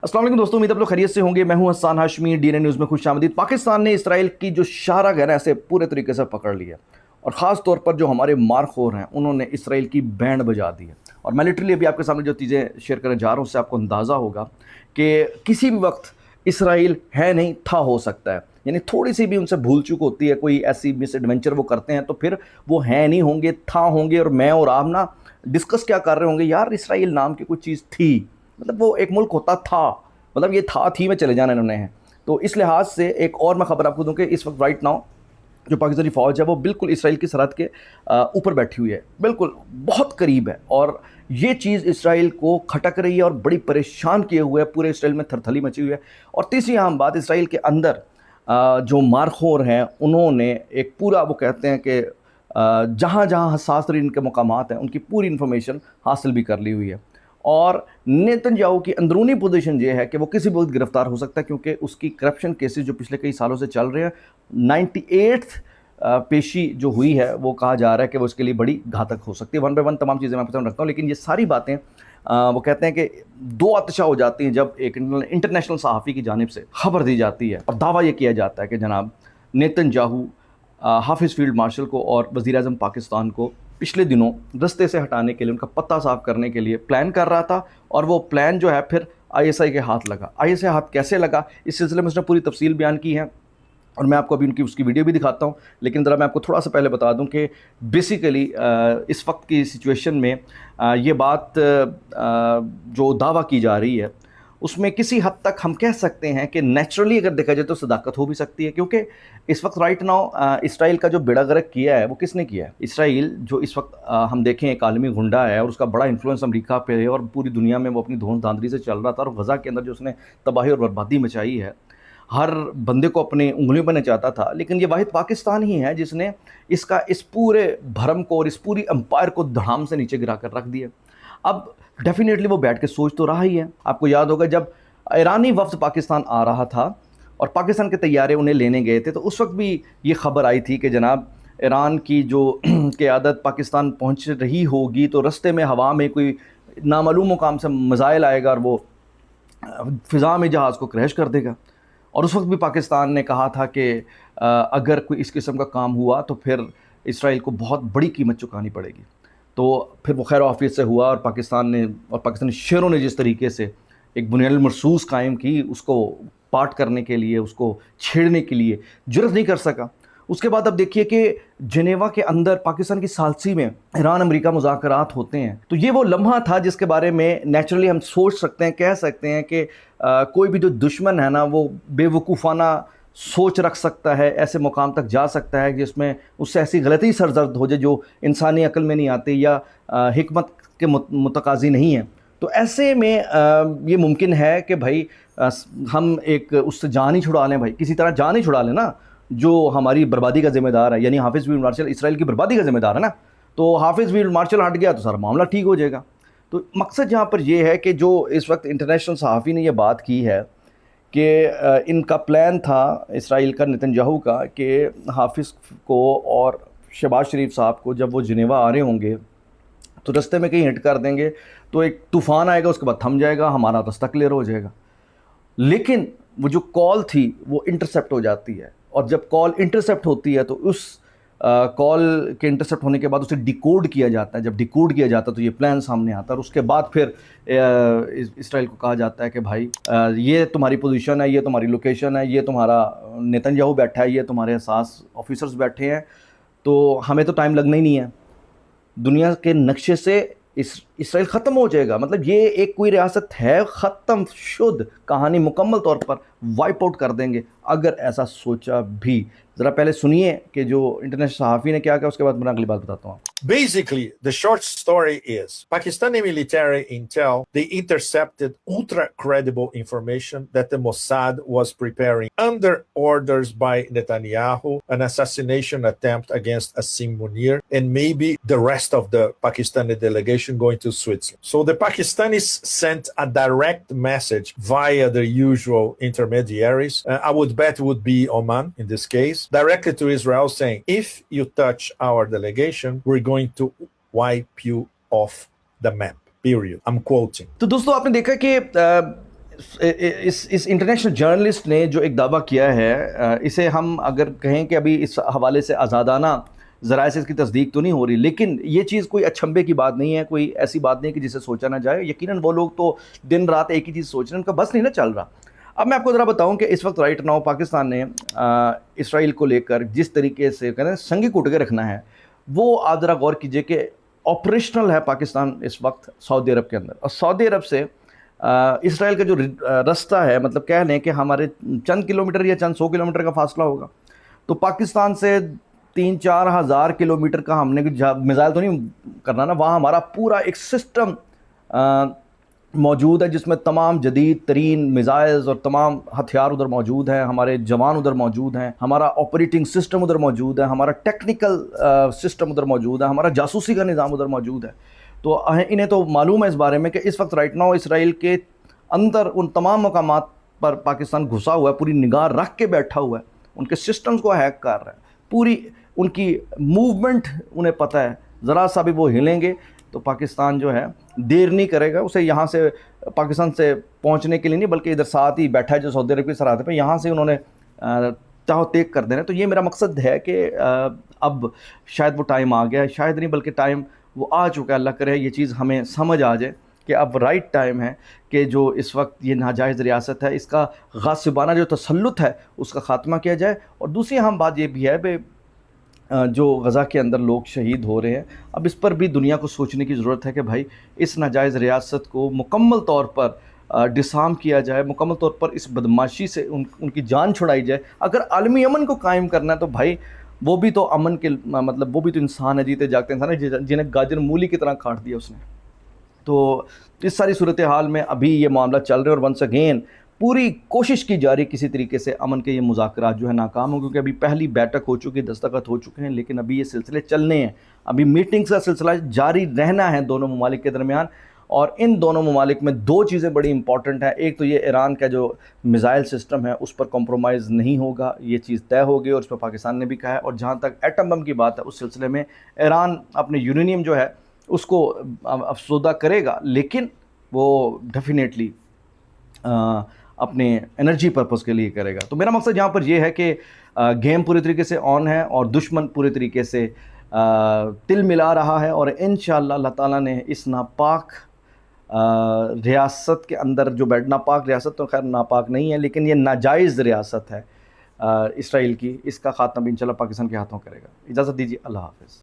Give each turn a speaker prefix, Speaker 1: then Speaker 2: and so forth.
Speaker 1: अस्सलाम वालेकुम दोस्तों, उम्मीद आप लोग खैरियत से होंगे। मैं हूं हसन हाशमी, डीएनए न्यूज़ में खुश आमदीद। पाकिस्तान ने इसराइल की जो शाहराह है ना, ऐसे पूरे तरीके से पकड़ लिया और ख़ास तौर पर जो हमारे मारखोर हैं उन्होंने इसराइल की बैंड बजा दी है। और मैं लिटरली अभी आपके सामने जो चीज़ें शेयर करने जा रहा हूँ उससे आपको अंदाज़ा होगा कि किसी भी वक्त इसराइल है नहीं था हो सकता है। यानी थोड़ी सी भी उनसे भूल चूक होती है, कोई ऐसी मिस एडवेंचर वो करते हैं तो फिर वो हैं नहीं होंगे, था होंगे। और मैं और आप ना डिस्कस क्या कर रहे होंगे, यार इसराइल नाम की कोई चीज़ थी, मतलब वो एक मुल्क होता था, मतलब ये था थी में चले जाना इन्होंने है। तो इस लिहाज से एक और मैं खबर आपको दूं कि इस वक्त राइट नाउ जो पाकिस्तानी फ़ौज है वो बिल्कुल इसराइल की सरहद के ऊपर बैठी हुई है, बिल्कुल बहुत करीब है। और ये चीज़ इसराइल को खटक रही है और बड़ी परेशान किए हुए है, पूरे इसराइल में थरथली मची हुई है। और तीसरी अहम बात, इसराइल के अंदर जो मारखोर हैं उन्होंने एक पूरा, वो कहते हैं कि जहाँ जहाँ हसास तरीन के मकामात हैं उनकी पूरी इन्फॉर्मेशन हासिल भी कर ली हुई है। और नेतन्याहू की अंदरूनी पोजीशन ये है कि वो किसी वक्त गिरफ्तार हो सकता है, क्योंकि उसकी करप्शन केसेस जो पिछले कई सालों से चल रहे हैं, 98th पेशी जो हुई है वो कहा जा रहा है कि वो उसके लिए बड़ी घातक हो सकती है। वन बाय वन तमाम चीज़ें मैं पसंद रखता हूँ, लेकिन ये सारी बातें वो कहते हैं कि दो आतशा हो जाती हैं जब एक इंटरनेशनल सहाफ़ी की जानिब से खबर दी जाती है और दावा ये किया जाता है कि जनाब नेतन्याहू हाफिज़ फील्ड मार्शल को और वज़ीर-ए-आज़म पाकिस्तान को पिछले दिनों रस्ते से हटाने के लिए, उनका पत्ता साफ करने के लिए प्लान कर रहा था। और वो प्लान जो है फिर आईएसआई के हाथ लगा। आईएसआई हाथ कैसे लगा, इस सिलसिले में उसने पूरी तफसील बयान की है और मैं आपको अभी उसकी वीडियो भी दिखाता हूँ। लेकिन ज़रा मैं आपको थोड़ा सा पहले बता दूँ कि बेसिकली इस वक्त की सिचुएशन में ये बात जो दावा की जा रही है उसमें किसी हद तक हम कह सकते हैं कि नेचुरली अगर देखा जाए तो सदाकत हो भी सकती है, क्योंकि इस वक्त राइट नाउ इसराइल का जो बेड़ा गर्क किया है वो किसने किया है। इसराइल जो इस वक्त हम देखें एक आलमी गुंडा है और उसका बड़ा इन्फ्लुएंस अमेरिका पे है और पूरी दुनिया में वो अपनी धौंस धांधली से चल रहा था। और गज़ा के अंदर जो उसने तबाही और बर्बादी मचाई है, हर बंदे को अपने उंगलियों पर नचाता था। लेकिन ये वाहिद पाकिस्तान ही है जिसने इसका इस पूरे भरम को और इस पूरी एम्पायर को धड़ाम से नीचे गिरा कर रख दिया। अब डेफिनेटली वो बैठ के सोच तो रहा ही है। आपको याद होगा जब ईरानी वफ्द पाकिस्तान आ रहा था और पाकिस्तान के तैयारे उन्हें लेने गए थे, तो उस वक्त भी ये खबर आई थी कि जनाब ईरान की जो क़यादत पाकिस्तान पहुंच रही होगी तो रस्ते में हवा में कोई नामालूम मुकाम से मिसाइल आएगा और वो फ़िज़ा में जहाज़ को क्रैश कर देगा। और उस वक्त भी पाकिस्तान ने कहा था कि अगर कोई इस किस्म का काम हुआ तो फिर इसराइल को बहुत बड़ी कीमत चुकानी पड़ेगी। तो फिर वो खैर ऑफिस से हुआ और पाकिस्तानी शेरों ने जिस तरीके से एक बुनियादी मरसूस कायम की, उसको पाट करने के लिए, उसको छेड़ने के लिए जुर्रत नहीं कर सका। उसके बाद अब देखिए कि जिनेवा के अंदर पाकिस्तान की सालसी में ईरान अमेरिका मुज़ाकरात होते हैं। तो ये वो लम्हा था जिसके बारे में नेचुरली हम सोच सकते हैं, कह सकते हैं कि कोई भी जो दुश्मन है ना वो बेवकूफ़ाना सोच रख सकता है, ऐसे मुकाम तक जा सकता है जिसमें उससे ऐसी गलती सरजद हो जाए जो इंसानी अक्ल में नहीं आती या हिकमत के मुतकाज़ी नहीं है। तो ऐसे में ये मुमकिन है कि भाई हम एक उससे जान ही छुड़ा लें, भाई किसी तरह जान ही छुड़ा लें ना, जो हमारी बर्बादी का ज़िम्मेदार है। यानी हाफिज़ फील्ड मार्शल इसराइल की बर्बादी का ज़िम्मेदार है ना, तो हाफिज़ फील्ड मार्शल हट गया तो सारा मामला ठीक हो जाएगा। तो मकसद यहाँ पर यह है कि जो इस वक्त इंटरनेशनल सहाफ़ी ने यह बात की है कि इनका प्लान था इसराइल का, नेतन्याहू का, कि हाफिज़ को और शहबाज शरीफ साहब को जब वो जिनेवा आ रहे होंगे तो रास्ते में कहीं हिट कर देंगे तो एक तूफ़ान आएगा, उसके बाद थम जाएगा, हमारा रास्ता क्लियर हो जाएगा। लेकिन वो जो कॉल थी वो इंटरसेप्ट हो जाती है और जब कॉल इंटरसेप्ट होती है तो उस कॉल के इंटरसेप्ट होने के बाद उसे डिकोड किया जाता है। जब डिकोड किया जाता है तो ये प्लान सामने आता है और उसके बाद फिर इसराइल को कहा जाता है कि भाई ये तुम्हारी पोजीशन है, ये तुम्हारी लोकेशन है, ये तुम्हारा नेतन्याहू बैठा है, ये तुम्हारे हसास ऑफिसर्स बैठे हैं, तो हमें तो टाइम लगना ही नहीं है, दुनिया के नक्शे से इसराइल ख़त्म हो जाएगा। मतलब ये एक कोई रियासत है, ख़त्म शुद्ध कहानी, मुकम्मल तौर पर वाइप आउट कर देंगे अगर ऐसा सोचा भी। ज़रा पहले सुनिए कि जो इंटरनेशनल सहाफ़ी ने क्या कहा, उसके बाद मैं अगली बात बताता हूँ।
Speaker 2: Basically, the short story is Pakistani military intel, they intercepted ultra credible information that the Mossad was preparing under orders by Netanyahu an assassination attempt against Asim Munir and maybe the rest of the Pakistani delegation going to Switzerland. So the Pakistanis sent a direct message via the usual intermediaries. I would bet it would be Oman in this case, directly to Israel saying, if you touch our delegation, we're going to wipe you off the map. Period. I'm quoting.
Speaker 1: तो दोस्तों आपने देखा कि اس international journalist نے جو ایک دعویٰ کیا ہے اسے ہم اگر کہیں کہ ابھی اس حوالے سے آزادانہ ذرائع سے اس کی تصدیق تو نہیں ہو رہی، لیکن یہ چیز کوئی اچھمبے کی بات نہیں ہے، کوئی ایسی بات نہیں کہ جسے سوچا نہ جائے. یقیناً وہ لوگ تو دن رات ایک ہی چیز سوچ رہے ہیں، ان کا بس نہیں نا چل رہا. اب میں آپ کو ذرا بتاؤں کہ اس وقت رائٹ ناؤ پاکستان نے اسرائیل کو لے کر جس طریقے سے کہتے ہیں سنگی کوٹ کے رکھنا ہے، وہ آپ ذرا غور کیجئے کہ آپریشنل ہے پاکستان اس وقت سعودی عرب کے اندر، اور سعودی عرب سے اسرائیل کا جو رستہ ہے، مطلب کہہ لیں کہ ہمارے چند کلومیٹر یا چند 100 کلومیٹر کا فاصلہ ہوگا، تو پاکستان سے 3-4 ہزار کلومیٹر کا ہم نے میزائل تو نہیں کرنا نا، وہاں ہمارا پورا ایک سسٹم موجود ہے جس میں تمام جدید ترین میزائلز اور تمام ہتھیار ادھر موجود ہیں، ہمارے جوان ادھر موجود ہیں، ہمارا آپریٹنگ سسٹم ادھر موجود ہے، ہمارا ٹیکنیکل سسٹم ادھر موجود ہے، ہمارا جاسوسی کا نظام ادھر موجود ہے. تو انہیں تو معلوم ہے اس بارے میں کہ اس وقت رائٹ ناؤ اسرائیل کے اندر ان تمام مقامات پر پاکستان گھسا ہوا ہے، پوری نگاہ رکھ کے بیٹھا ہوا ہے، ان کے سسٹمز کو ہیک کر رہا ہے، پوری ان کی موومنٹ انہیں پتہ ہے. ذرا سا بھی وہ ہلیں گے تو پاکستان جو ہے دیر نہیں کرے گا، اسے یہاں سے پاکستان سے پہنچنے کے لیے نہیں بلکہ ادھر ساتھ ہی بیٹھا ہے جو سعودی عرب کی سرحد پہ، یہاں سے انہوں نے تہو تیک کر دینا. تو یہ میرا مقصد ہے کہ اب شاید وہ ٹائم آ گیا ہے، شاید نہیں بلکہ ٹائم وہ آ چکا ہے. اللہ کرے یہ چیز ہمیں سمجھ آ جائے کہ اب رائٹ ٹائم ہے کہ جو اس وقت یہ ناجائز ریاست ہے، اس کا غاصبانہ جو تسلط ہے اس کا خاتمہ کیا جائے. اور دوسری اہم بات یہ بھی ہے کہ جو غزہ کے اندر لوگ شہید ہو رہے ہیں، اب اس پر بھی دنیا کو سوچنے کی ضرورت ہے کہ بھائی اس ناجائز ریاست کو مکمل طور پر ڈسارم کیا جائے، مکمل طور پر اس بدماشی سے ان کی جان چھڑائی جائے. اگر عالمی امن کو قائم کرنا ہے تو بھائی وہ بھی تو امن کے مطلب وہ بھی تو انسان ہے، جیتے جاگتے انسان ہے، جنہیں گاجر مولی کی طرح کاٹ دیا اس نے. تو اس ساری صورتحال میں ابھی یہ معاملہ چل رہے ہیں، اور ونس اگین پوری کوشش کی جا رہی کسی طریقے سے امن کے یہ مذاکرات جو ہے ناکام ہوں، کیونکہ ابھی پہلی بیٹھک ہو چکی، دستخط ہو چکے ہیں، لیکن ابھی یہ سلسلے چلنے ہیں، ابھی میٹنگز کا سلسلہ جاری رہنا ہے دونوں ممالک کے درمیان. اور ان دونوں ممالک میں دو چیزیں بڑی امپورٹنٹ ہیں. ایک تو یہ ایران کا جو میزائل سسٹم ہے اس پر کمپرومائز نہیں ہوگا، یہ چیز طے ہو گئی اور اس پر پاکستان نے بھی کہا ہے. اور جہاں تک ایٹم بم کی بات ہے اس سلسلے میں ایران اپنے یورینیم جو ہے اس کو افزودہ کرے گا، لیکن وہ ڈیفینیٹلی اپنے انرجی پرپس کے لیے کرے گا. تو میرا مقصد یہاں پر یہ ہے کہ گیم پوری طریقے سے آن ہے اور دشمن پورے طریقے سے تل ملا رہا ہے، اور انشاءاللہ اللہ تعالیٰ نے اس ناپاک ریاست کے اندر جو ناپاک ریاست تو خیر ناپاک نہیں ہے، لیکن یہ ناجائز ریاست ہے اسرائیل کی، اس کا خاتمہ بھی انشاءاللہ پاکستان کے ہاتھوں کرے گا. اجازت دیجیے، اللہ حافظ.